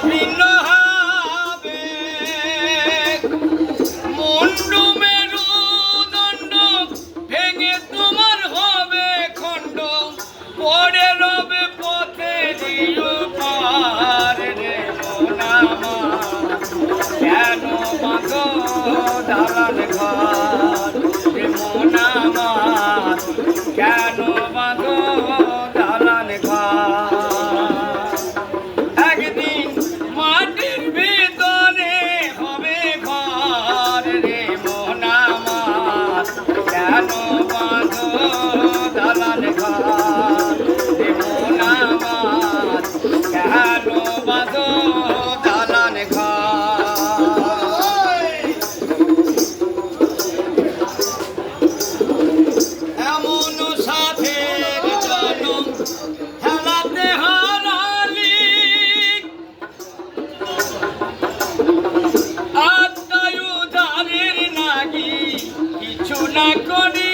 ভিন্ন হবে মুন্ডু মেরুদণ্ড ভেঙে তোমার হবে খণ্ড পড়ে রবে পথে দিও পার রে মন আমার কেন বাঁধো দালান ঘর রে মন আমার কেন বাঁধো দালান ঘর একদিন মাটির ভিতরে হবে ঘর রে মন আমার কেন বাঁধো দালান ঘর রে মন আমার কেন বাঁধো দালান ঘর এমন সাথের জনম খেলাতে হারালি আত্মায়ু ধারের নাগি কিছু না করি